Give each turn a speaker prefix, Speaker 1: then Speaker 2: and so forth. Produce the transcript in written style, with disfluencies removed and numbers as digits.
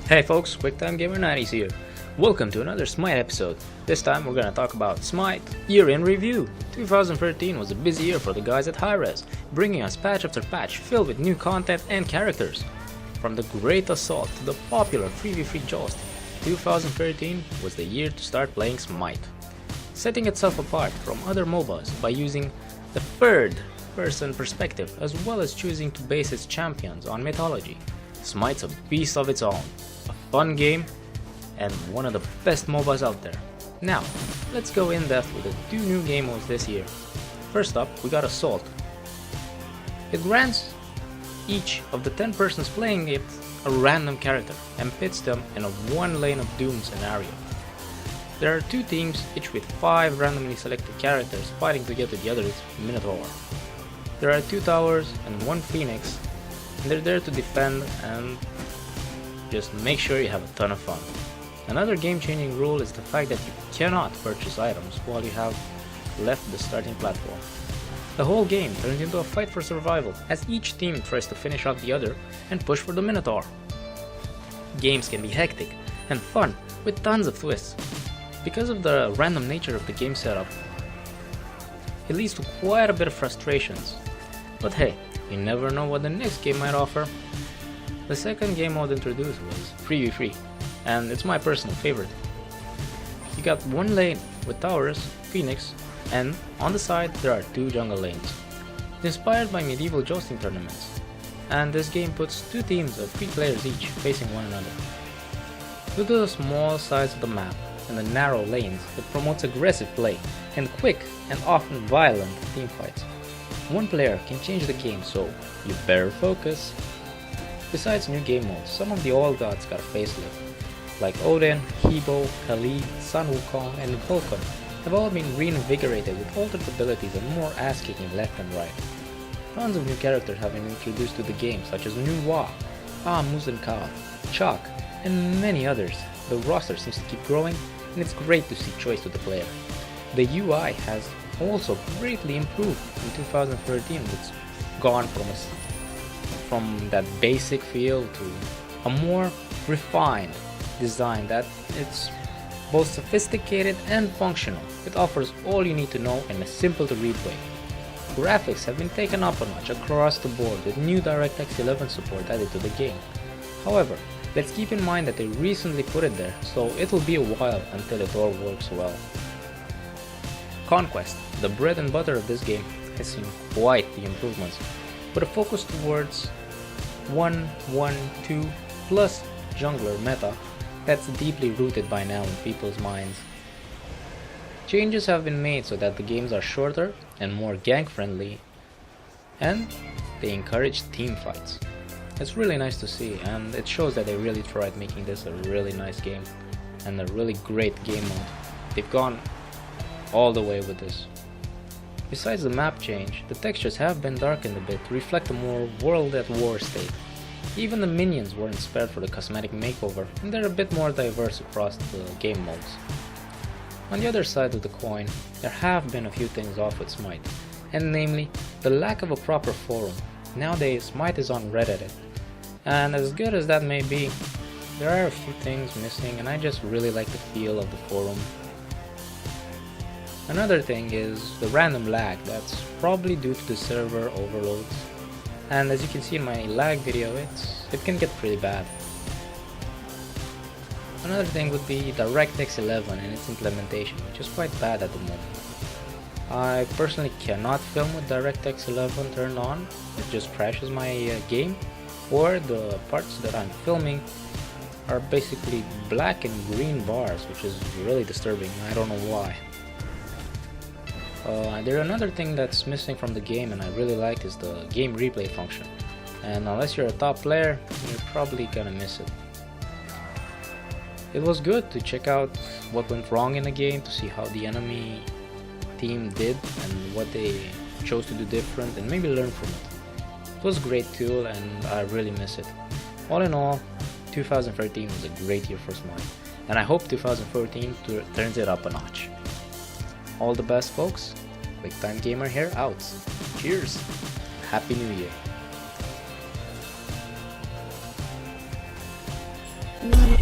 Speaker 1: Hey folks, QuickTimeGamer90s here. Welcome to another Smite episode. This time we're gonna talk about Smite Year in Review. 2013 was a busy year for the guys at Hi-Rez, bringing us patch after patch filled with new content and characters. From the Great Assault to the popular 3v3 Joust, 2013 was the year to start playing Smite, setting itself apart from other MOBAs by using the third-person perspective as well as choosing to base its champions on mythology. Smite's a beast of its own, a fun game, and one of the best MOBAs out there. Now, let's go in depth with the two new game modes this year. First up, we got Assault. It grants each of the 10 persons playing it a random character and pits them in a one lane of doom scenario. There are two teams, each with 5 randomly selected characters fighting to get to the other's Minotaur. There are 2 towers and 1 Phoenix, and they're there to defend and just make sure you have a ton of fun. Another game-changing rule is the fact that you cannot purchase items while you have left the starting platform. The whole game turns into a fight for survival as each team tries to finish off the other and push for the Minotaur. Games can be hectic and fun with tons of twists. Because of the random nature of the game setup, it leads to quite a bit of frustrations. But hey, you never know what the next game might offer. The second game mode introduced was 3v3, and it's my personal favorite. You got one lane with towers, Phoenix, and on the side there are 2 jungle lanes. It's inspired by medieval jousting tournaments, and this game puts 2 teams of 3 players each facing one another. Due to the small size of the map and the narrow lanes, it promotes aggressive play and quick and often violent teamfights. One player can change the game, so you better focus. Besides new game modes, some of the old gods got a facelift, like Odin, Hebo, Khalid, Sun Wukong, and Vulcan have all been reinvigorated with altered abilities and more ass-kicking left and right. Tons of new characters have been introduced to the game, such as Nu Wa, Muzenkav, Chak, and many others. The roster seems to keep growing, and it's great to see choice to the player. The UI has also greatly improved in 2013. It's gone from that basic feel to a more refined design that it's both sophisticated and functional. It offers all you need to know in a simple to read way. Graphics have been taken up a notch across the board with new DirectX 11 support added to the game. However, let's keep in mind that they recently put it there, so it'll be a while until it all works well. Conquest, the bread and butter of this game, has seen quite the improvements, with a focus towards 1-1-2 plus jungler meta that's deeply rooted by now in people's minds. Changes have been made so that the games are shorter and more gank friendly, and they encourage team fights. It's really nice to see, and it shows that they really tried making this a really nice game and a really great game mode. They've gone all the way with this. Besides the map change, the textures have been darkened a bit to reflect a more world at war state. Even the minions weren't spared for the cosmetic makeover, and they're a bit more diverse across the game modes. On the other side of the coin, there have been a few things off with Smite, and namely, the lack of a proper forum. Nowadays, Smite is on Reddit, and as good as that may be, there are a few things missing, and I just really like the feel of the forum. Another thing is the random lag that's probably due to the server overloads, and as you can see in my lag video, it can get pretty bad. Another thing would be DirectX 11 and its implementation, which is quite bad at the moment. I personally cannot film with DirectX 11 turned on, it just crashes my game, or the parts that I'm filming are basically black and green bars, which is really disturbing. I don't know why. There's another thing that's missing from the game and I really like is the game replay function, and unless you're a top player, you're probably gonna miss it. It was good to check out what went wrong in the game, to see how the enemy team did and what they chose to do different, and maybe learn from it. It was a great tool and I really miss it. All in all, 2013 was a great year for Smite, and I hope 2014 turns it up a notch. All the best, folks. QuickTimeGamer here out. Cheers. Happy New Year.
Speaker 2: You